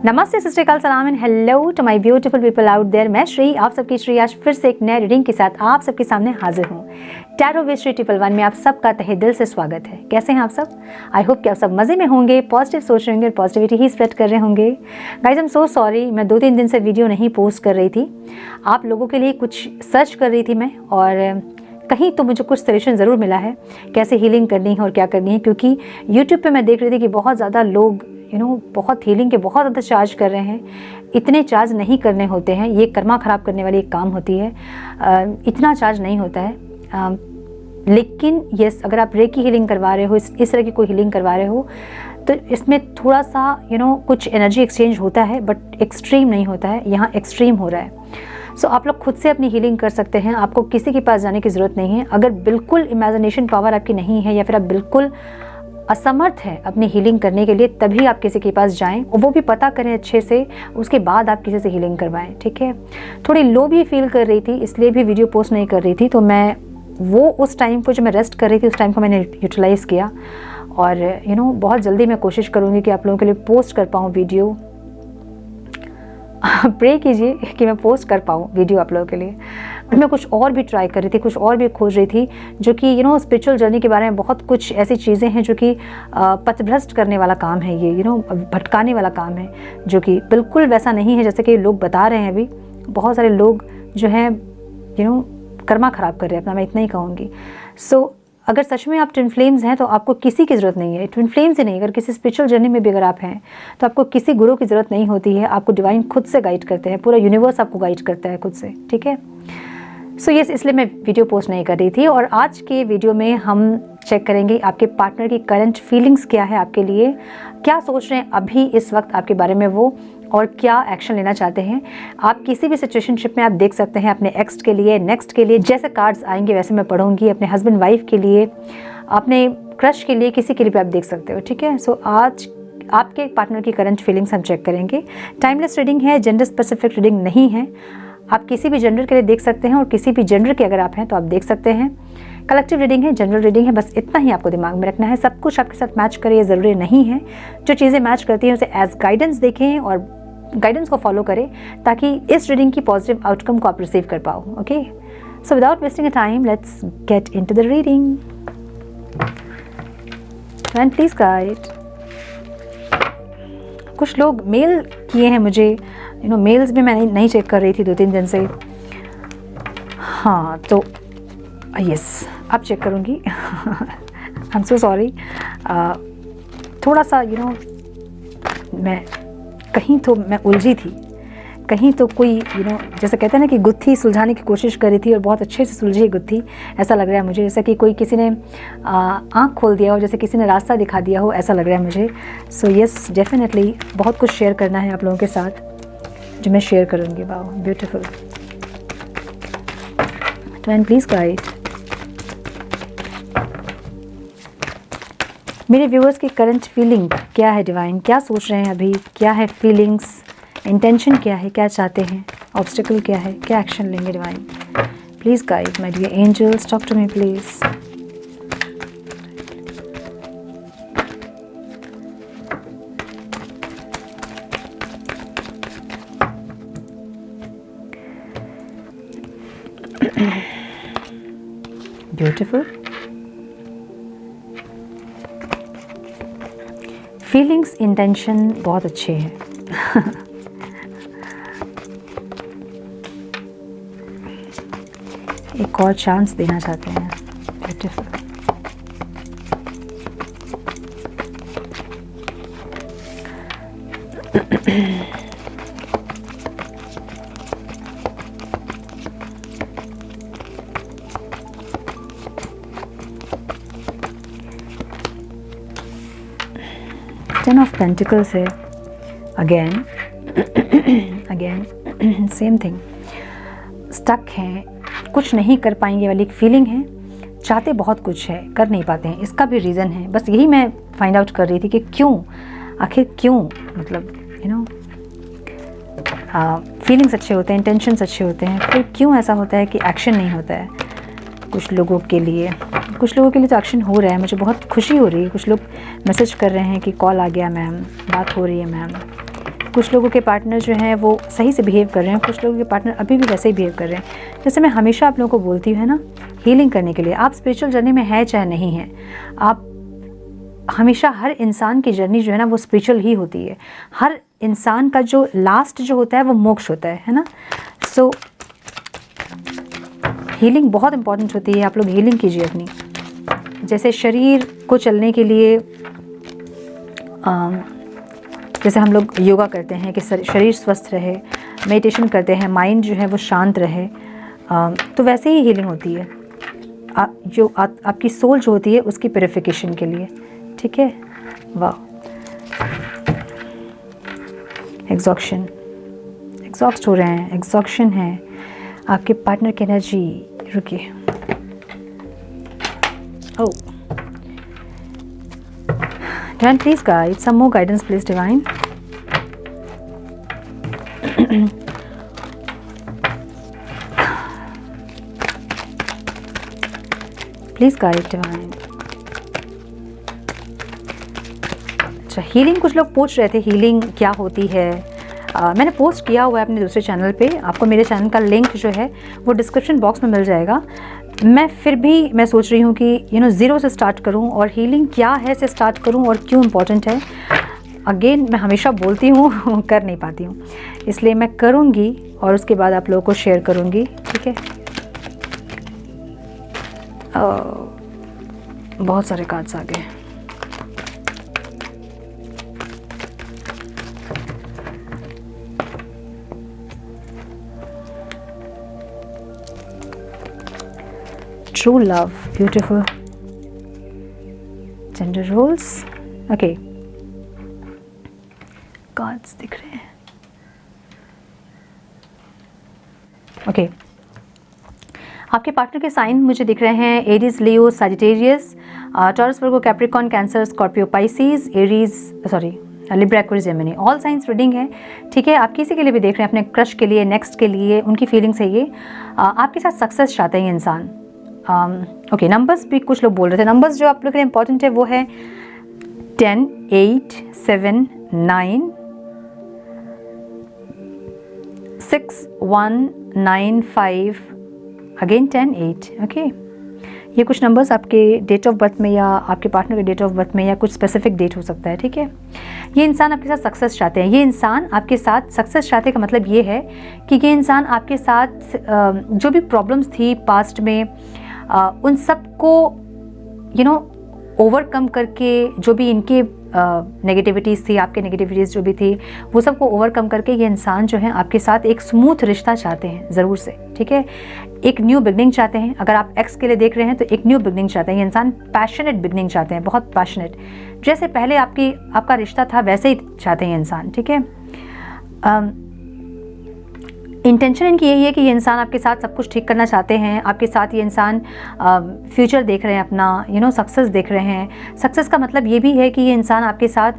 नमस्ते, सत श्री अकाल, सलाम and hello to my beautiful people out there. मैं श्री, आप सबकी श्री आज फिर से एक नए रीडिंग के साथ आप सबके सामने हाजिर हूँ। टैरो विद श्री 111 में आप सबका तहे दिल से स्वागत है। कैसे हैं आप सब? आई होप कि आप सब मज़े में होंगे, पॉजिटिव सोच रहे होंगे और पॉजिटिविटी ही स्प्रेड कर रहे होंगे। Guys I am so sorry, मैं 2-3 दिन से वीडियो नहीं पोस्ट कर रही थी। आप लोगों के लिए कुछ सर्च कर रही थी मैं, और कहीं तो मुझे कुछ सजेशन ज़रूर मिला है कैसे हीलिंग करनी है और क्या करनी है, क्योंकि यूट्यूब पे मैं देख रही थी कि बहुत ज़्यादा लोग बहुत हीलिंग के बहुत ज़्यादा चार्ज कर रहे हैं। इतने चार्ज नहीं करने होते हैं, ये कर्मा ख़राब करने वाली एक काम होती है। इतना चार्ज नहीं होता है। लेकिन यस, अगर आप रेकी हीलिंग करवा रहे हो, इस तरह की कोई हीलिंग करवा रहे हो, तो इसमें थोड़ा सा कुछ एनर्जी एक्सचेंज होता है, बट एक्सट्रीम नहीं होता है। यहाँ एक्सट्रीम हो रहा है। सो आप लोग खुद से अपनी हीलिंग कर सकते हैं, आपको किसी के पास जाने की ज़रूरत नहीं है। अगर बिल्कुल इमेजिनेशन पावर आपकी नहीं है या फिर आप बिल्कुल असमर्थ है अपनी हीलिंग करने के लिए, तभी आप किसी के पास जाएं और वो भी पता करें अच्छे से, उसके बाद आप किसी से हीलिंग करवाएं। ठीक है? थोड़ी लो भी फील कर रही थी, इसलिए भी वीडियो पोस्ट नहीं कर रही थी। तो मैं वो उस टाइम को जो मैं रेस्ट कर रही थी, उस टाइम को मैंने यूटिलाइज़ किया। और बहुत जल्दी मैं कोशिश करूँगी कि आप लोगों के लिए पोस्ट कर पाऊँ वीडियो। प्रे कीजिए कि मैं पोस्ट कर पाऊँ वीडियो आप लोगों के लिए। मैं कुछ और भी ट्राई कर रही थी, कुछ और भी खोज रही थी, जो कि स्पिरिचुअल जर्नी के बारे में बहुत कुछ ऐसी चीज़ें हैं जो कि पथभ्रष्ट करने वाला काम है, ये भटकाने वाला काम है, जो कि बिल्कुल वैसा नहीं है जैसे कि लोग बता रहे हैं। अभी बहुत सारे लोग जो हैं कर्मा ख़राब कर रहे हैं अपना, मैं इतना ही कहूँगी। सो अगर सच में आप ट्विन फ्लेम्स हैं तो आपको किसी की ज़रूरत नहीं है। ट्विन फ्लेम्स ही नहीं, अगर किसी स्पिरिचुअल जर्नी में भी अगर आप हैं तो आपको किसी गुरु की ज़रूरत नहीं होती है। आपको डिवाइन खुद से गाइड करते हैं, पूरा यूनिवर्स आपको गाइड करता है खुद से। ठीक है? सो यस, इसलिए मैं वीडियो पोस्ट नहीं कर रही थी। और आज के वीडियो में हम चेक करेंगे आपके पार्टनर की करंट फीलिंग्स क्या है आपके लिए, क्या सोच रहे हैं अभी इस वक्त आपके बारे में वो, और क्या एक्शन लेना चाहते हैं। आप किसी भी सिचुएशनशिप में आप देख सकते हैं, अपने एक्स के लिए, नेक्स्ट के लिए, जैसे कार्ड्स आएंगे वैसे मैं पढ़ूंगी। अपने हस्बैंड वाइफ के लिए, अपने क्रश के लिए, किसी के लिए भी आप देख सकते हो। ठीक है? सो आज आपके पार्टनर की करंट फीलिंग्स हम चेक करेंगे। टाइमलेस रीडिंग है, जेंडर स्पेसिफिक रीडिंग नहीं है। आप किसी भी जेंडर के लिए देख सकते हैं और किसी भी जेंडर के अगर आप हैं तो आप देख सकते हैं। कलेक्टिव रीडिंग है, जनरल रीडिंग है, बस इतना ही आपको दिमाग में रखना है। सब कुछ आपके साथ मैच करे ये ज़रूरी नहीं है। जो चीज़ें मैच करती हैं उसे एज गाइडेंस देखें और गाइडेंस को फॉलो करें, ताकि इस रीडिंग की पॉजिटिव आउटकम को आप रिसीव कर पाओ। Okay? So without wasting a time, let's get into the reading. And please guide. कुछ लोग मेल किए हैं मुझे, मेल्स भी मैं नहीं चेक कर रही थी 2-3 दिन से। हाँ, तो यस, अब चेक करूँगी। I am so sorry. थोड़ा सा मैं उलझी थी, कहीं तो कोई जैसे कहते हैं ना कि गुत्थी सुलझाने की कोशिश कर रही थी और बहुत अच्छे से सुलझी गुत्थी। ऐसा लग रहा है मुझे जैसे कि कोई किसी ने आँख खोल दिया हो, जैसे किसी ने रास्ता दिखा दिया हो, ऐसा लग रहा है मुझे। सो यस, डेफिनेटली बहुत कुछ शेयर करना है आप लोगों के साथ, जो मैं शेयर करूँगी। Wow, beautiful. तो प्लीज़ गाइड। मेरे व्यूअर्स की करंट फीलिंग क्या है डिवाइन, क्या सोच रहे हैं अभी, क्या है फीलिंग्स, इंटेंशन क्या है, क्या चाहते हैं, ऑब्स्टिकल क्या है, क्या एक्शन लेंगे divine. Please guide my dear angels, talk to me please. Beautiful. Feelings, intention बहुत अच्छे हैं। एक और चांस देना चाहते हैं। ब्यूटीफुल। टेन ऑफ पेंटिकल्स है। Again same thing. स्टक हैं, कुछ नहीं कर पाएंगे वाली एक फीलिंग है। चाहते बहुत कुछ है, कर नहीं पाते हैं, इसका भी रीज़न है। बस यही मैं फाइंड आउट कर रही थी कि क्यों, आखिर क्यों, मतलब फीलिंग्स अच्छे होते हैं, इंटेंशंस अच्छे होते हैं, फिर क्यों ऐसा होता है कि एक्शन नहीं होता है। कुछ लोगों के लिए तो एक्शन हो रहा है, मुझे बहुत खुशी हो रही है। कुछ लोग मैसेज कर रहे हैं कि कॉल आ गया मैम, बात हो रही है मैम। कुछ लोगों के पार्टनर जो हैं वो सही से बिहेव कर रहे हैं, कुछ लोगों के पार्टनर अभी भी वैसे ही बिहेव कर रहे हैं। जैसे मैं हमेशा आप लोगों को बोलती हूँ, है ना, हीलिंग करने के लिए आप स्पिरिचुअल जर्नी में है चाहे नहीं है, आप हमेशा, हर इंसान की जर्नी जो है ना वो स्पिरिचुअल ही होती है। हर इंसान का जो लास्ट जो होता है वो मोक्ष होता है ना। सो हीलिंग बहुत इंपॉर्टेंट होती है। आप लोग हीलिंग कीजिए अपनी। जैसे शरीर को चलने के लिए जैसे हम लोग योगा करते हैं कि शरीर स्वस्थ रहे, मेडिटेशन करते हैं, माइंड जो है वो शांत रहे, तो वैसे ही हीलिंग होती है आपकी सोल जो होती है उसकी प्यूरिफिकेशन के लिए। ठीक है, वाह। एग्जॉस्ट हो रहे हैं, एग्जॉशन है आपके पार्टनर की एनर्जी। रुकिए, ओह Divine, please guide, some more guidance please Divine. Please guide Divine. अच्छा, हीलिंग कुछ लोग पूछ रहे थे हीलिंग क्या होती है। मैंने पोस्ट किया हुआ है अपने दूसरे चैनल पे, आपको मेरे चैनल का लिंक जो है वो डिस्क्रिप्शन बॉक्स में मिल जाएगा। मैं सोच रही हूँ कि ज़ीरो से स्टार्ट करूँ और हीलिंग क्या है से स्टार्ट करूँ और क्यों इम्पोर्टेंट है। अगेन मैं हमेशा बोलती हूँ कर नहीं पाती हूँ, इसलिए मैं करूँगी और उसके बाद आप लोगों को शेयर करूँगी। ठीक है, बहुत सारे कार्ड्स आ गए। True love, beautiful. Gender roles, okay. Cards दिख रहे हैं, okay. आपके पार्टनर के साइन मुझे दिख रहे हैं Aries, Leo, Sagittarius, Taurus, Virgo, Capricorn, Cancer, Scorpio, Pisces, Libra, Aquarius, Gemini. All signs reading है। ठीक है, आप किसी के लिए भी देख रहे हैं, अपने क्रश के लिए, नेक्स्ट के लिए, उनकी फीलिंग्स है ये। आपके साथ सक्सेस चाहते हैं ये इंसान। ओके, नंबर्स भी कुछ लोग बोल रहे थे। नंबर्स जो आप लोग के लिए इंपॉर्टेंट है वो है 10, 8, 7, 9, 6, 1, 9, 5, अगेन 10, 8। ओके, ये कुछ नंबर्स आपके डेट ऑफ बर्थ में या आपके पार्टनर के डेट ऑफ बर्थ में या कुछ स्पेसिफिक डेट हो सकता है। ठीक है, ये इंसान आपके साथ सक्सेस चाहते हैं। ये इंसान आपके साथ सक्सेस चाहते का मतलब ये है कि ये इंसान आपके साथ जो भी प्रॉब्लम्स थी पास्ट में उन सब को ओवरकम करके, जो भी इनके नेगेटिविटीज़ थी, आपके नेगेटिविटीज़ जो भी थी, वो सब को ओवरकम करके ये इंसान जो है आपके साथ एक स्मूथ रिश्ता चाहते हैं ज़रूर से। ठीक है, एक न्यू बिगनिंग चाहते हैं। अगर आप एक्स के लिए देख रहे हैं तो एक न्यू बिगनिंग चाहते हैं ये इंसान। पैशनेट बिगनिंग चाहते हैं, बहुत पैशनेट, जैसे पहले आपका रिश्ता था वैसे ही चाहते हैं ये इंसान। ठीक है, इंटेंशन इनकी यही है कि ये इंसान आपके साथ सब कुछ ठीक करना चाहते हैं। आपके साथ ये इंसान फ्यूचर देख रहे हैं अपना, सक्सेस देख रहे हैं। सक्सेस का मतलब ये भी है कि ये इंसान आपके साथ,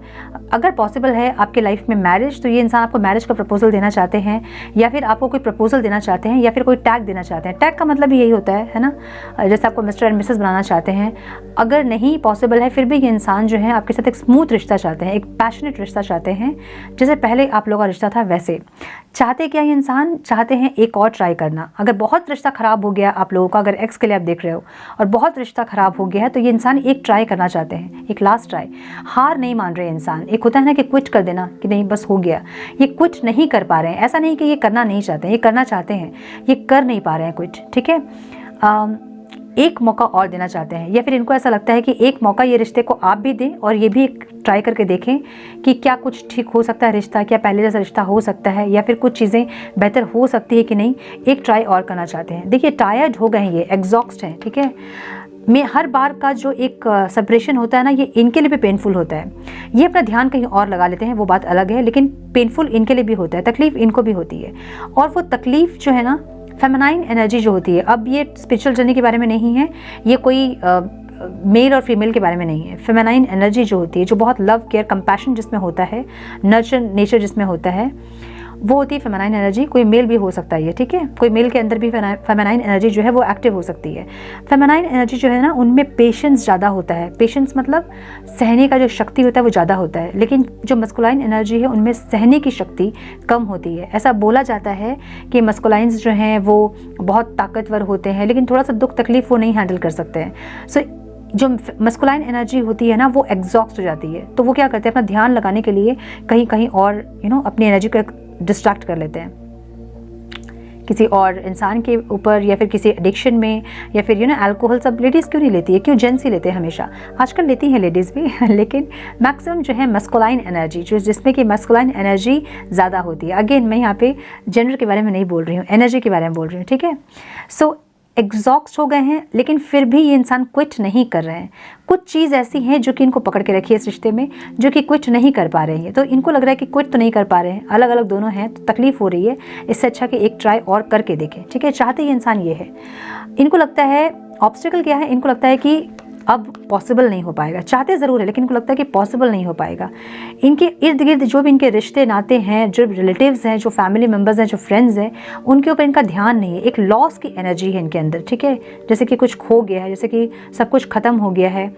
अगर पॉसिबल है आपके लाइफ में मैरिज, तो ये इंसान आपको मैरिज का प्रपोजल देना चाहते हैं, या फिर आपको कोई प्रपोजल देना चाहते हैं, या फिर कोई टैग देना चाहते हैं। टैग का मतलब यही होता है ना, जैसे आपको मिस्टर एंड मिसेस बनाना चाहते हैं। अगर नहीं पॉसिबल है फिर भी ये इंसान जो है आपके साथ एक स्मूथ रिश्ता चाहते हैं, एक पैशनेट रिश्ता चाहते हैं, जैसे पहले आप लोगों का रिश्ता था वैसे चाहते। क्या ये इंसान चाहते हैं एक और ट्राई करना। अगर बहुत रिश्ता ख़राब हो गया आप लोगों का, अगर एक्स के लिए आप देख रहे हो और बहुत रिश्ता ख़राब हो गया है, तो ये इंसान एक ट्राई करना चाहते हैं, एक लास्ट ट्राई। हार नहीं मान रहे इंसान। एक होता है ना कि क्विट कर देना कि नहीं बस हो गया, ये क्विट नहीं कर पा रहे हैं। ऐसा नहीं कि ये करना नहीं चाहते, ये करना चाहते हैं, ये कर नहीं पा रहे हैं क्विट। ठीक है, एक मौका और देना चाहते हैं, या फिर इनको ऐसा लगता है कि एक मौका ये रिश्ते को आप भी दें और ये भी ट्राई करके देखें कि क्या कुछ ठीक हो सकता है रिश्ता, क्या पहले जैसा रिश्ता हो सकता है, या फिर कुछ चीज़ें बेहतर हो सकती है कि नहीं। एक ट्राई और करना चाहते हैं। देखिए टायर्ड हो गए हैं, ये एग्जॉस्ट हैं। ठीक है, में हर बार का जो एक सेपरेशन होता है ना, ये इनके लिए भी पेनफुल होता है। ये अपना ध्यान कहीं और लगा लेते हैं, वो बात अलग है, लेकिन पेनफुल इनके लिए भी होता है, तकलीफ इनको भी होती है। और वो तकलीफ जो है ना, फेमिनाइन एनर्जी जो होती है, अब ये स्पिरिचुअल जर्नी के बारे में नहीं है, ये कोई मेल और फीमेल के बारे में नहीं है। फेमिनाइन एनर्जी जो होती है, जो बहुत लव, केयर, कंपैशन जिसमें होता है, नर्चर नेचर जिसमें होता है, वो होती है फेमिनाइन एनर्जी। कोई मेल भी हो सकता है ये, ठीक है, कोई मेल के अंदर भी फेमिनाइन एनर्जी जो है वो एक्टिव हो सकती है। फेमिनाइन एनर्जी जो है ना, उनमें पेशेंस ज़्यादा होता है। पेशेंस मतलब सहने का जो शक्ति होता है वो ज़्यादा होता है, लेकिन जो मस्कुलाइन एनर्जी है उनमें सहने की शक्ति कम होती है। ऐसा बोला जाता है कि मस्कुलाइंस जो हैं वो बहुत ताकतवर होते हैं, लेकिन थोड़ा सा दुख तकलीफ वो नहीं हैंडल कर सकते हैं। सो जो मस्कुलाइन एनर्जी होती है ना, वो एग्जॉस्ट हो जाती है, तो वो क्या करते हैं, अपना ध्यान लगाने के लिए कहीं कहीं और अपनी एनर्जी को डिस्ट्रैक्ट कर लेते हैं किसी और इंसान के ऊपर, या फिर किसी एडिक्शन में, या फिर अल्कोहल। सब लेडीज़ क्यों नहीं लेती है, क्यों जेंट्स ही लेते हैं हमेशा? आजकल लेती हैं लेडीज़ भी लेकिन मैक्सिमम जो है मस्कुलाइन एनर्जी, जिसमें कि मस्कुलाइन एनर्जी ज़्यादा होती है। अगेन मैं यहाँ पे जेंडर के बारे में नहीं बोल रही हूँ, एनर्जी के बारे में बोल रही हूँ, ठीक है। सो एग्जॉस्ट हो गए हैं, लेकिन फिर भी ये इंसान क्विट नहीं कर रहे हैं। कुछ चीज़ ऐसी हैं जो कि इनको पकड़ के रखी है इस रिश्ते में, जो कि क्विट नहीं कर पा रहे हैं। तो इनको लग रहा है कि क्विट तो नहीं कर पा रहे हैं, अलग अलग दोनों हैं, तो तकलीफ हो रही है, इससे अच्छा कि एक ट्राई और करके देखें, ठीक है। चाहते ही इंसान ये है, इनको लगता है ऑब्स्टिकल क्या है, इनको लगता है कि अब पॉसिबल नहीं हो पाएगा। चाहते ज़रूर है, लेकिन इनको लगता है कि पॉसिबल नहीं हो पाएगा। इनके इर्द गिर्द जो भी इनके रिश्ते नाते हैं, जो रिलेटिव्स हैं, जो फैमिली मेम्बर्स हैं, जो फ्रेंड्स हैं, उनके ऊपर इनका ध्यान नहीं है। एक लॉस की एनर्जी है इनके अंदर, ठीक है, जैसे कि कुछ खो गया है, जैसे कि सब कुछ ख़त्म हो गया है,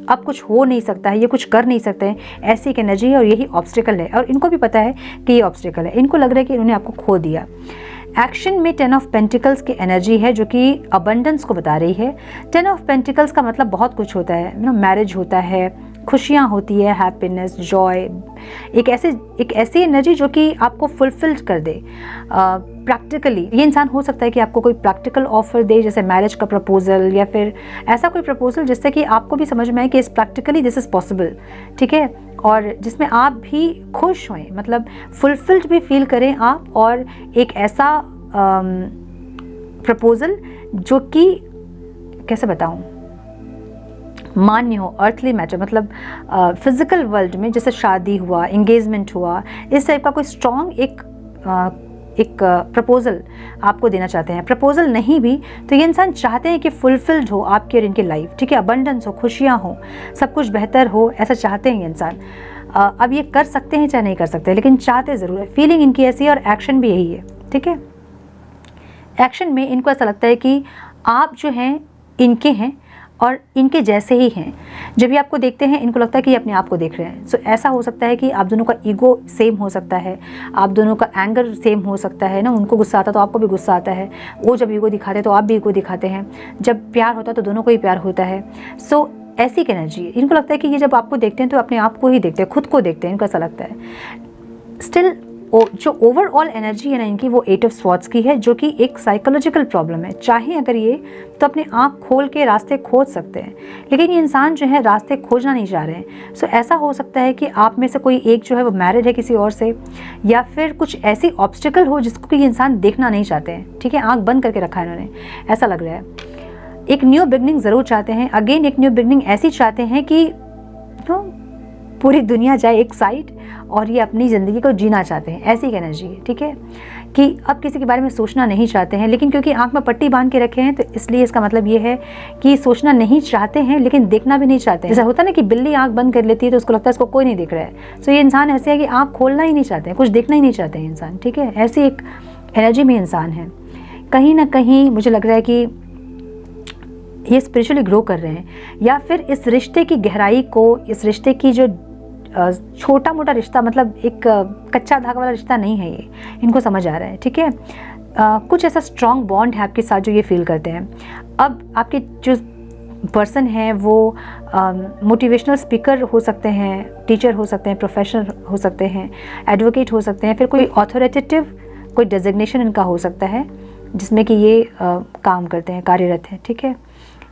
अब कुछ हो नहीं सकता है, ये कुछ कर नहीं सकते हैं, ऐसी एक एनर्जी है। और यही ऑब्स्टिकल है, और इनको भी पता है कि ये ऑब्स्टिकल है। इनको लग रहा है कि इन्होंने आपको खो दिया। एक्शन में 10 ऑफ पेंटिकल्स की एनर्जी है, जो कि अबंडेंस को बता रही है। 10 ऑफ पेंटिकल्स का मतलब बहुत कुछ होता है, मैरिज होता है, खुशियाँ होती है, हैप्पीनेस, जॉय, एक ऐसी एनर्जी जो कि आपको फुलफिल्ड कर दे प्रैक्टिकली। ये इंसान हो सकता है कि आपको कोई प्रैक्टिकल ऑफर दे, जैसे मैरिज का प्रपोजल, या फिर ऐसा कोई प्रपोजल जिससे कि आपको भी समझ में आए कि इस प्रैक्टिकली दिस इज़ पॉसिबल, ठीक है, और जिसमें आप भी खुश हों, मतलब फुलफिल्ड भी फील करें आप, और एक ऐसा प्रपोजल जो कि कैसे बताऊं, मान्य हो, अर्थली मैटर, मतलब फिजिकल वर्ल्ड में, जैसे शादी हुआ, एंगेजमेंट हुआ, इस टाइप का कोई स्ट्रॉन्ग एक प्रपोजल आपको देना चाहते हैं। प्रपोजल नहीं भी तो ये इंसान चाहते हैं कि फुलफिल्ड हो आपकी और इनकी लाइफ, ठीक है, अबंडेंस हो, खुशियाँ हो, सब कुछ बेहतर हो, ऐसा चाहते हैं ये इंसान। अब ये कर सकते हैं चाहे नहीं कर सकते, लेकिन चाहते ज़रूर है। फीलिंग इनकी ऐसी है और एक्शन भी यही है, ठीक है। एक्शन में इनको ऐसा लगता है कि आप जो हैं इनके हैं और इनके जैसे ही हैं। जब भी आपको देखते हैं इनको लगता है कि ये अपने आप को देख रहे हैं। सो ऐसा हो सकता है कि आप दोनों का ईगो सेम हो सकता है, आप दोनों का एंगर सेम हो सकता है ना। उनको गुस्सा आता तो आपको भी गुस्सा आता है, वो जब ईगो दिखाते हैं तो आप भी ईगो दिखाते हैं, जब प्यार होता है तो दोनों को ही प्यार होता है। सो ऐसी एक एनर्जी है। इनको लगता है कि ये जब आपको देखते हैं तो अपने आप को ही देखते हैं, खुद को देखते हैं, इनको ऐसा लगता है। स्टिल जो ओवरऑल एनर्जी है ना इनकी, वो 8 ऑफ स्वॉर्ड्स की है, जो कि एक साइकोलॉजिकल प्रॉब्लम है। चाहे अगर ये तो अपने आँख खोल के रास्ते खोज सकते हैं, लेकिन ये इंसान जो है रास्ते खोजना नहीं चाह रहे हैं। सो ऐसा हो सकता है कि आप में से कोई एक जो है वो मैरिड है किसी और से, या फिर कुछ ऐसी ऑब्स्टिकल हो जिसको कि ये इंसान देखना नहीं चाहते हैं, ठीक है, आँख बंद करके रखा है इन्होंने, ऐसा लग रहा है। एक न्यू बिगनिंग ज़रूर चाहते हैं। अगेन एक न्यू बिगनिंग ऐसी चाहते हैं कि पूरी दुनिया जाए एक साइड और ये अपनी ज़िंदगी को जीना चाहते हैं, ऐसी एक एनर्जी है, ठीक है, कि अब किसी के बारे में सोचना नहीं चाहते हैं। लेकिन क्योंकि आंख में पट्टी बांध के रखे हैं तो इसलिए इसका मतलब ये है कि सोचना नहीं चाहते हैं, लेकिन देखना भी नहीं चाहते हैं। जैसा होता है ना कि बिल्ली आंख बंद कर लेती है तो उसको लगता है इसको कोई नहीं देख रहा है। सो ये इंसान ऐसे है कि आँख खोलना ही नहीं चाहते हैं, कुछ देखना ही नहीं चाहते हैं इंसान, ठीक है, ऐसी एक एनर्जी में इंसान है। कहीं ना कहीं मुझे लग रहा है कि ये स्पिरिचुअली ग्रो कर रहे हैं, या फिर इस रिश्ते की गहराई को, इस रिश्ते की जो छोटा मोटा रिश्ता, मतलब एक कच्चा धागा वाला रिश्ता नहीं है, ये इनको समझ आ रहा है, ठीक है। कुछ ऐसा स्ट्रॉन्ग बॉन्ड है आपके साथ जो ये फील करते हैं। अब आपके जो पर्सन है वो मोटिवेशनल स्पीकर हो सकते हैं, टीचर हो सकते हैं, प्रोफेशनल हो सकते हैं, एडवोकेट हो सकते हैं, फिर कोई ऑथोरिटेटिव कोई डेजिग्नेशन इनका हो सकता है जिसमें कि ये काम करते हैं, कार्यरत हैं, ठीक है,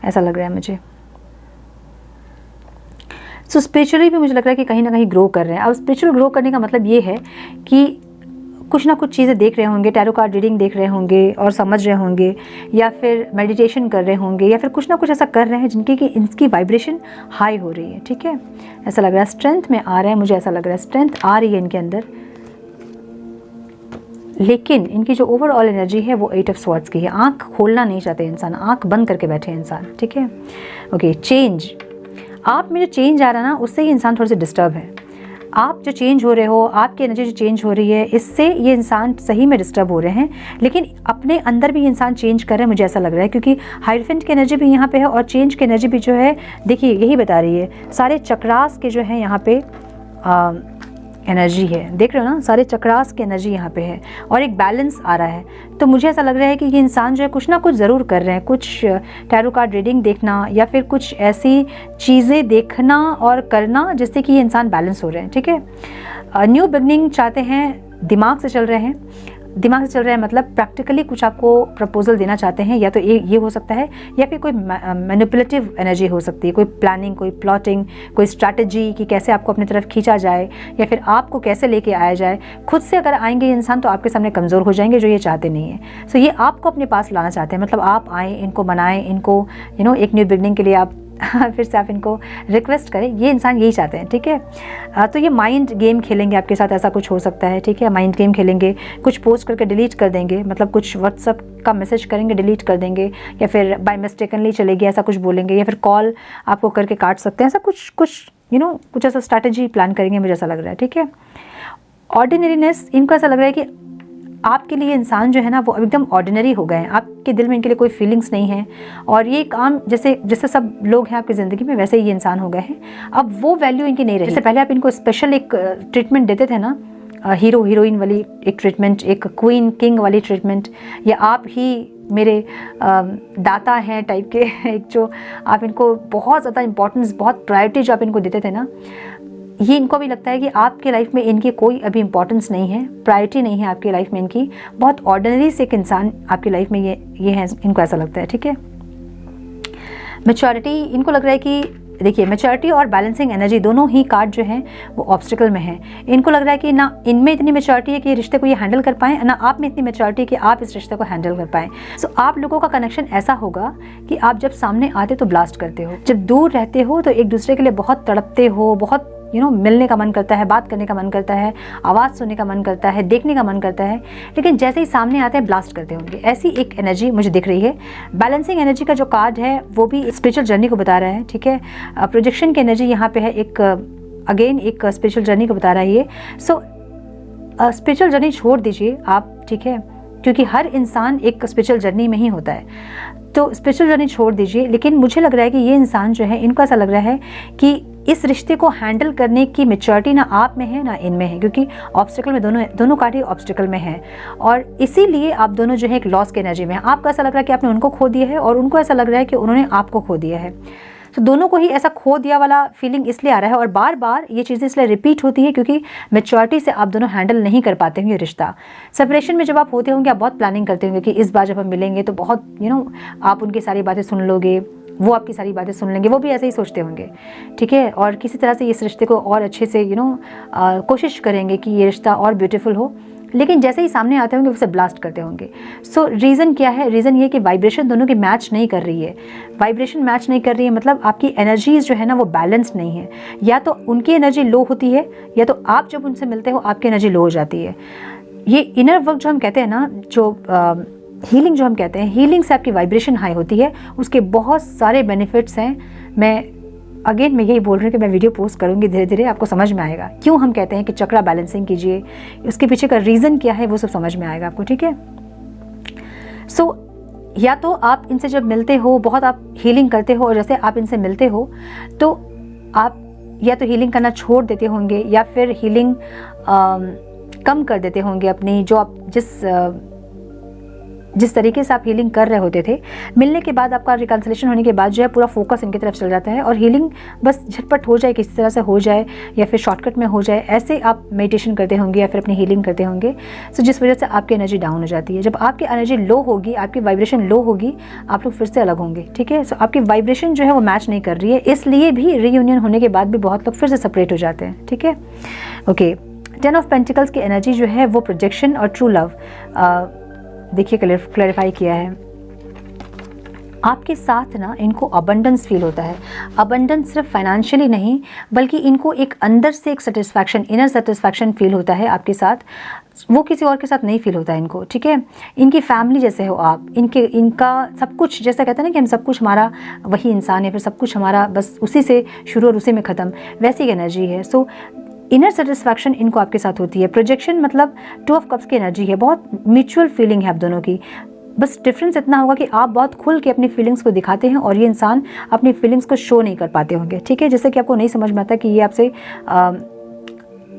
ऐसा लग रहा है मुझे। सो स्पिरिचुअली भी मुझे लग रहा है कि कहीं ना कहीं ग्रो कर रहे हैं। अब स्पिरिचुअल ग्रो करने का मतलब ये है कि कुछ ना कुछ चीज़ें देख रहे होंगे, टैरो कार्ड रीडिंग देख रहे होंगे और समझ रहे होंगे, या फिर मेडिटेशन कर रहे होंगे, या फिर कुछ ना कुछ ऐसा कर रहे हैं जिनकी कि इनकी वाइब्रेशन हाई हो रही है, ठीक है, ऐसा लग रहा है। स्ट्रेंथ में आ रहे हैं, मुझे ऐसा लग रहा है स्ट्रेंथ आ रही है इनके अंदर। लेकिन इनकी जो ओवरऑल एनर्जी है वो 8 ऑफ स्वॉर्ड्स की है। आँख खोलना नहीं चाहते इंसान, आँख बंद करके बैठे इंसान, ठीक है। ओके, चेंज, आप में जो चेंज आ रहा है ना उससे ही इंसान थोड़े से डिस्टर्ब है। आप जो चेंज हो रहे हो, आपकी एनर्जी जो चेंज हो रही है, इससे ये इंसान सही में डिस्टर्ब हो रहे हैं, लेकिन अपने अंदर भी इंसान चेंज कर रहे हैं, मुझे ऐसा लग रहा है, क्योंकि हाइरोफेंट की एनर्जी भी यहाँ पे है और चेंज की एनर्जी भी जो है देखिए यही बता रही है, सारे चक्रास के जो है यहाँ पे एनर्जी है, देख रहे हो ना, सारे चक्रास की एनर्जी यहाँ पे है और एक बैलेंस आ रहा है। तो मुझे ऐसा लग रहा है कि ये इंसान जो है कुछ ना कुछ ज़रूर कर रहे हैं, कुछ टैरो कार्ड रीडिंग देखना या फिर कुछ ऐसी चीज़ें देखना और करना जिससे कि ये इंसान बैलेंस हो रहे हैं। ठीक है, न्यू बिगनिंग चाहते हैं, दिमाग से चल रहे हैं, दिमाग से चल रहा है मतलब प्रैक्टिकली कुछ आपको प्रपोजल देना चाहते हैं, या तो ये हो सकता है, या फिर कोई मैनिपुलेटिव एनर्जी हो सकती है, कोई प्लानिंग, कोई प्लॉटिंग, कोई स्ट्रैटेजी कि कैसे आपको अपनी तरफ खींचा जाए या फिर आपको कैसे लेके आया जाए। खुद से अगर आएंगे ये इंसान तो आपके सामने कमज़ोर हो जाएंगे, जो ये चाहते नहीं है। सो ये आपको अपने पास लाना चाहते हैं, मतलब आप आएँ, इनको मनाएं, इनको एक न्यू बिगनिंग के लिए आप फिर से आप इनको रिक्वेस्ट करें, ये इंसान यही चाहते हैं। ठीक है, तो ये माइंड गेम खेलेंगे आपके साथ, ऐसा कुछ हो सकता है। ठीक है, माइंड गेम खेलेंगे, कुछ पोस्ट करके डिलीट कर देंगे, मतलब कुछ व्हाट्सअप का मैसेज करेंगे, डिलीट कर देंगे, या फिर बाय मिस्टेकनली चलेगी ऐसा कुछ बोलेंगे, या फिर कॉल आपको करके काट सकते हैं, ऐसा कुछ कुछ ऐसा स्ट्रैटेजी प्लान करेंगे, मुझे ऐसा लग रहा है। ठीक है, ऑर्डिनरीनेस, इनको ऐसा लग रहा है कि आपके लिए इंसान जो है ना वो एकदम ऑर्डिनरी हो गए हैं, आपके दिल में इनके लिए कोई फीलिंग्स नहीं है, और ये काम जैसे सब लोग हैं आपकी ज़िंदगी में वैसे ही ये इंसान हो गए हैं। अब वो वैल्यू इनकी नहीं रही। जैसे पहले आप इनको स्पेशल एक ट्रीटमेंट देते थे ना, हीरो हीरोइन वाली एक ट्रीटमेंट, एक क्वीन किंग वाली ट्रीटमेंट, या आप ही मेरे दाता हैं टाइप के एक जो आप इनको बहुत ज़्यादा इंपॉर्टेंस, बहुत प्रायोरिटी जो आप इनको देते थे ना, ये इनको भी लगता है कि आपके लाइफ में इनकी कोई अभी इंपॉर्टेंस नहीं है, प्रायोरिटी नहीं है आपकी लाइफ में इनकी, बहुत ऑर्डिनरी से एक इंसान आपकी लाइफ में ये है, इनको ऐसा लगता है। ठीक है, मैच्योरिटी, इनको लग रहा है कि देखिए मैच्योरिटी और बैलेंसिंग एनर्जी दोनों ही कार्ड जो हैं वो ऑब्स्टिकल में हैं। इनको लग रहा है कि ना इनमें इतनी मैच्योरिटी है कि रिश्ते को ये हैंडल कर पाएँ, ना आप में इतनी मैच्योरिटी है कि आप इस रिश्ते को हैंडल कर पाएँ। सो आप लोगों का कनेक्शन ऐसा होगा कि आप जब सामने आते तो ब्लास्ट करते हो, जब दूर रहते हो तो एक दूसरे के लिए बहुत तड़पते हो, बहुत मिलने का मन करता है, बात करने का मन करता है, आवाज़ सुनने का मन करता है, देखने का मन करता है, लेकिन जैसे ही सामने आते हैं ब्लास्ट करते होंगे, ऐसी एक एनर्जी मुझे दिख रही है। बैलेंसिंग एनर्जी का जो कार्ड है वो भी स्पिरिचुअल जर्नी को बता रहा है। ठीक है, प्रोजेक्शन की एनर्जी यहाँ पे है, एक अगेन एक स्पिरिचुअल जर्नी को बता रहा है ये। सो स्पिरिचुअल जर्नी छोड़ दीजिए आप, ठीक है, क्योंकि हर इंसान एक स्पिरिचुअल जर्नी में ही होता है, तो स्पिरिचुअल जर्नी छोड़ दीजिए। लेकिन मुझे लग रहा है कि ये इंसान जो है, इनको ऐसा लग रहा है कि इस रिश्ते को हैंडल करने की मैच्योरिटी ना आप में है ना इनमें है, क्योंकि ऑब्स्टिकल में दोनों कार्ड ऑब्स्टिकल में है, और इसीलिए आप दोनों जो है एक लॉस की एनर्जी में है। आपको ऐसा लग रहा है कि आपने उनको खो दिया है और उनको ऐसा लग रहा है कि उन्होंने आपको खो दिया है। तो दोनों को ही ऐसा खो दिया वाला फीलिंग इसलिए आ रहा है, और बार बार ये चीज़ें इसलिए रिपीट होती है क्योंकि मैच्योरिटी से आप दोनों हैंडल नहीं कर पाते होंगे रिश्ता। सेपरेशन में जब आप होते होंगे आप बहुत प्लानिंग करते होंगे कि इस बार जब हम मिलेंगे तो बहुत आप उनकी सारी बातें सुन लोगे, वो आपकी सारी बातें सुन लेंगे, वो भी ऐसे ही सोचते होंगे। ठीक है, और किसी तरह से इस रिश्ते को और अच्छे से कोशिश करेंगे कि ये रिश्ता और ब्यूटीफुल हो, लेकिन जैसे ही सामने आते होंगे उसे ब्लास्ट करते होंगे। सो रीज़न क्या है? रीज़न ये कि वाइब्रेशन दोनों की मैच नहीं कर रही है। वाइब्रेशन मैच नहीं कर रही है मतलब आपकी एनर्जीज जो है ना वो बैलेंस नहीं है, या तो उनकी एनर्जी लो होती है या तो आप जब उनसे मिलते हो आपकी एनर्जी लो हो जाती है। ये इनर वर्क जो हम कहते हैं ना, जो हीलिंग जो हम कहते हैं, हीलिंग से आपकी वाइब्रेशन हाई होती है, उसके बहुत सारे बेनिफिट्स हैं। मैं यही बोल रही हूँ कि मैं वीडियो पोस्ट करूँगी, धीरे धीरे आपको समझ में आएगा क्यों हम कहते हैं कि चक्रा बैलेंसिंग कीजिए, उसके पीछे का रीज़न क्या है वो सब समझ में आएगा आपको। ठीक है, सो या तो आप इनसे जब मिलते हो बहुत आप हीलिंग करते हो, और जैसे आप इनसे मिलते हो तो आप या तो हीलिंग करना छोड़ देते होंगे या फिर हीलिंग कम कर देते होंगे अपनी, जो आप जिस तरीके से आप हीलिंग कर रहे होते थे। मिलने के बाद आपका रिकन्सिलेशन होने के बाद जो है पूरा फोकस इनकी तरफ चल जाता है और हीलिंग बस झटपट हो जाए, किसी तरह से हो जाए या फिर शॉर्टकट में हो जाए, ऐसे आप मेडिटेशन करते होंगे या फिर अपनी हीलिंग करते होंगे। सो जिस वजह से आपकी एनर्जी डाउन हो जाती है। जब आपकी एनर्जी लो होगी, आपकी वाइब्रेशन लो होगी, आप लोग फिर से अलग होंगे। ठीक है, सो आपकी वाइब्रेशन जो है वो मैच नहीं कर रही है, इसलिए भी रीयूनियन होने के बाद भी बहुत लोग फिर से सेपरेट हो जाते हैं। ठीक है, ओके। 10 ऑफ पेंटिकल्स की एनर्जी जो है वो प्रोजेक्शन और ट्रू लव देखिए क्लैरिफाई किया है। आपके साथ ना इनको अबंडेंस फील होता है। अबंडेंस सिर्फ फाइनेंशियली नहीं बल्कि इनको एक अंदर से एक सेटिस्फैक्शन, इनर सेटिस्फैक्शन फील होता है आपके साथ, वो किसी और के साथ नहीं फील होता है इनको। ठीक है, इनकी फैमिली जैसे हो आप, इनका सब कुछ, जैसा कहते हैं ना कि हम सब कुछ हमारा वही इंसान है, फिर सब कुछ हमारा बस उसी से शुरू और उसी में ख़त्म, वैसी एनर्जी है। सो इनर सेटिस्फैक्शन इनको आपके साथ होती है। प्रोजेक्शन मतलब 2 ऑफ कप्स की एनर्जी है, बहुत म्यूचुअल फीलिंग है आप दोनों की। बस डिफरेंस इतना होगा कि आप बहुत खुल के अपनी फीलिंग्स को दिखाते हैं और ये इंसान अपनी फीलिंग्स को शो नहीं कर पाते होंगे, ठीक है। जैसे कि आपको नहीं समझ में आता कि ये आपसे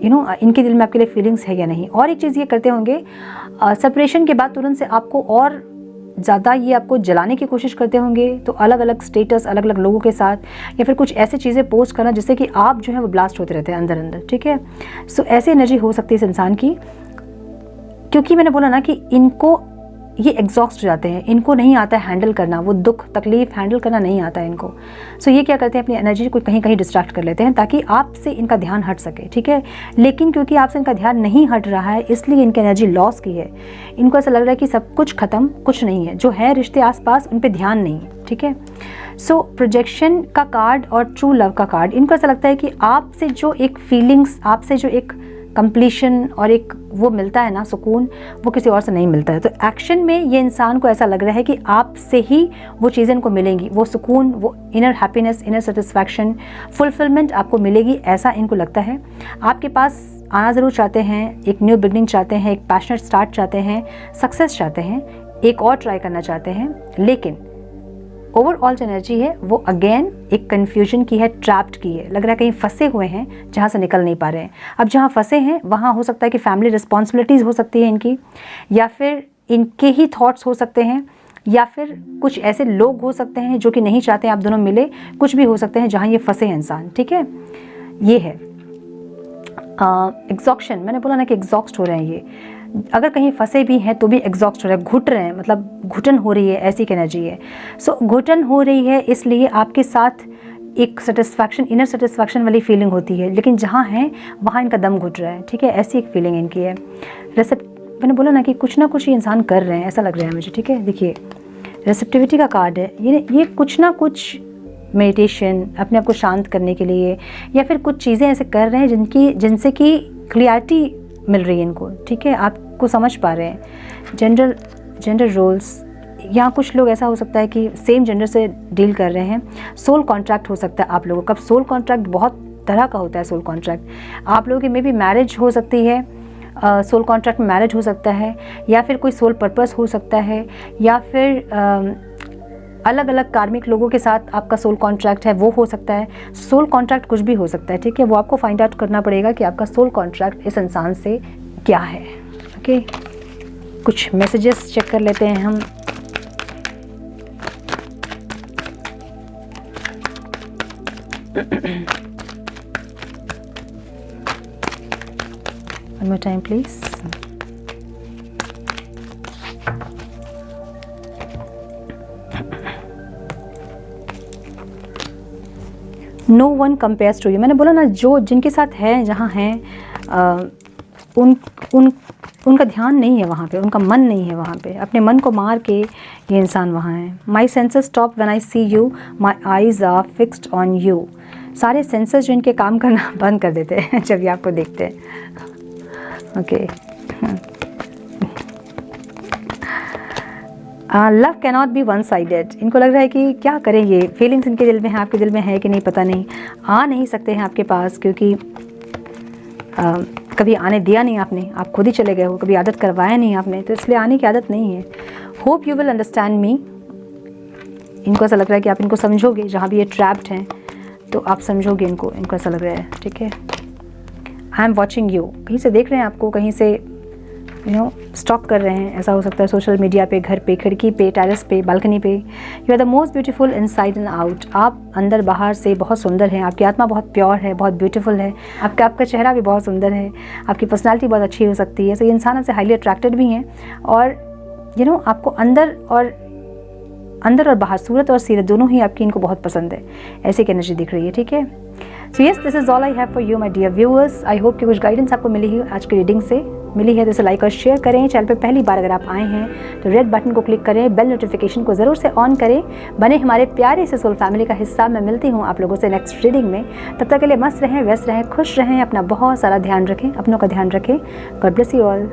इनके दिल में आपके लिए फीलिंग्स है या नहीं। और एक चीज़ ये करते होंगे, सेपरेशन के बाद तुरंत से आपको और ज़्यादा ये आपको जलाने की कोशिश करते होंगे, तो अलग अलग स्टेटस अलग अलग लोगों के साथ या फिर कुछ ऐसी चीज़ें पोस्ट करना जिससे कि आप जो है वो ब्लास्ट होते रहते हैं अंदर अंदर, ठीक है। सो ऐसी एनर्जी हो सकती है इस इंसान की, क्योंकि मैंने बोला ना कि इनको ये एग्जॉस्ट हो जाते हैं, इनको नहीं आता है हैंडल करना, वो दुख तकलीफ हैंडल करना नहीं आता है इनको। सो ये क्या करते हैं, अपनी एनर्जी को कहीं कहीं डिस्ट्रैक्ट कर लेते हैं ताकि आपसे इनका ध्यान हट सके, ठीक है। लेकिन क्योंकि आपसे इनका ध्यान नहीं हट रहा है इसलिए इनकी एनर्जी लॉस की है। इनको ऐसा लग रहा है कि सब कुछ खत्म, कुछ नहीं है, जो है रिश्ते आसपास उन पर ध्यान नहीं है, ठीक है। सो प्रोजेक्शन का कार्ड और ट्रू लव का कार्ड, इनको ऐसा लगता है कि आपसे जो एक फीलिंग्स, आपसे जो एक कंप्लीशन और एक वो मिलता है ना सुकून, वो किसी और से नहीं मिलता है। तो एक्शन में ये इंसान को ऐसा लग रहा है कि आपसे ही वो चीज़ें इनको मिलेंगी, वो सुकून, वो inner happiness, inner satisfaction, fulfilment आपको मिलेगी, ऐसा इनको लगता है। आपके पास आना ज़रूर चाहते हैं, एक न्यू बिगनिंग चाहते हैं, एक पैशनेट स्टार्ट चाहते हैं, सक्सेस चाहते हैं, एक और ट्राई करना चाहते हैं। लेकिन ओवरऑल जो एनर्जी है वो अगेन एक कन्फ्यूजन की है, ट्रैप्ड की है। लग रहा है कहीं फंसे हुए हैं जहाँ से निकल नहीं पा रहे हैं। अब जहाँ फंसे हैं वहाँ हो सकता है कि फैमिली रिस्पॉन्सिबिलिटीज़ हो सकती है इनकी, या फिर इनके ही थॉट्स हो सकते हैं, या फिर कुछ ऐसे लोग हो सकते हैं जो कि नहीं चाहते आप दोनों मिले, कुछ भी हो सकते हैं जहाँ ये फंसे हैं इंसान, ठीक है। ये है एग्जॉक्शन, मैंने बोला ना कि एग्जॉस्ट हो रहे हैं ये, अगर कहीं फंसे भी हैं तो भी एग्जॉस्ट हो रहे हैं, घुट रहे हैं, मतलब घुटन हो रही है, ऐसी एक एनर्जी है। सो घुटन हो रही है इसलिए आपके साथ एक सेटिस्फैक्शन, इनर सेटिस्फैक्शन वाली फीलिंग होती है, लेकिन जहाँ हैं वहाँ इनका दम घुट रहा है, ठीक है। ऐसी एक फीलिंग इनकी है। मैंने बोला ना कि कुछ ना कुछ ये इंसान कर रहे हैं, ऐसा लग रहा है मुझे, ठीक है। देखिए रिसेप्टिविटी का कार्ड है, ये कुछ ना कुछ मेडिटेशन, अपने आप को शांत करने के लिए, या फिर कुछ चीज़ें ऐसे कर रहे हैं जिनसे कि क्लियरिटी मिल रही है इनको, ठीक है। आपको समझ पा रहे हैं। जेंडर रोल्स, यहाँ कुछ लोग ऐसा हो सकता है कि सेम जेंडर से डील कर रहे हैं। सोल कॉन्ट्रैक्ट हो सकता है आप लोगों का। सोल कॉन्ट्रैक्ट बहुत तरह का होता है। सोल कॉन्ट्रैक्ट आप लोगों की मे बी मैरिज हो सकती है, सोल कॉन्ट्रैक्ट में मैरिज हो सकता है, या फिर कोई सोल पर्पस हो सकता है, या फिर अलग अलग कार्मिक लोगों के साथ आपका सोल कॉन्ट्रैक्ट है, वो हो सकता है। सोल कॉन्ट्रैक्ट कुछ भी हो सकता है, ठीक है। वो आपको फाइंड आउट करना पड़ेगा कि आपका सोल कॉन्ट्रैक्ट इस इंसान से क्या है, ओके। कुछ मैसेजेस चेक कर लेते हैं हम। One more time, please. No one compares to you, मैंने बोला ना जो जिनके साथ है, जहाँ हैं, उनका ध्यान नहीं है वहाँ पे, उनका मन नहीं है वहाँ पे, अपने मन को मार के ये इंसान वहाँ है। My senses stop when I see you, my eyes are fixed on you. सारे सेंसेस जो इनके काम करना बंद कर देते हैं जब ये आपको देखते हैं, okay. Love cannot be one sided, इनको लग रहा है कि क्या करें, ये फीलिंग्स इनके दिल में है, आपके दिल में है कि नहीं पता नहीं, आ नहीं सकते हैं आपके पास, क्योंकि कभी आने दिया नहीं आपने, आप खुद ही चले गए हो, कभी आदत करवाया नहीं आपने, तो इसलिए आने की आदत नहीं है। Hope you will understand me, इनको ऐसा लग रहा है कि आप इनको समझोगे, जहाँ भी ये ट्रैप्ड हैं तो आप समझोगे इनको ऐसा लग रहा है, ठीक है। आई एम वॉचिंग यू, कहीं से देख रहे हैं आपको, कहीं से स्टॉक कर रहे हैं, ऐसा हो सकता है सोशल मीडिया पे, घर पे, खिड़की पे, टेरेस पे, बालकनी पे। You are the most beautiful inside and out, आप अंदर बाहर से बहुत सुंदर हैं, आपकी आत्मा बहुत प्योर है, बहुत ब्यूटीफुल है, आपका चेहरा भी बहुत सुंदर है, आपकी पर्सनालिटी बहुत अच्छी हो सकती है। तो ये इंसान आपसे हाईली अट्रैक्टेड भी हैं, और आपको अंदर और बाहर, सूरत और सीरत दोनों ही आपकी इनको बहुत पसंद है, ऐसी की एनर्जी दिख रही है, ठीक है। So yes, this is all I have for you my dear viewers. I hope कि कुछ गाइडेंस आपको मिली है, आज की रीडिंग से मिली है, तो इसे लाइक और शेयर करें। चैनल पे पहली बार अगर आप आए हैं तो रेड बटन को क्लिक करें, बेल नोटिफिकेशन को ज़रूर से ऑन करें, बने हमारे प्यारे से सोल फैमिली का हिस्सा। मैं मिलती हूँ आप लोगों से नेक्स्ट रीडिंग में, तब तक के लिए मस्त रहें, व्यस्त रहें, खुश रहें, अपना बहुत सारा ध्यान रखें, अपनों का ध्यान रखें। God bless you all.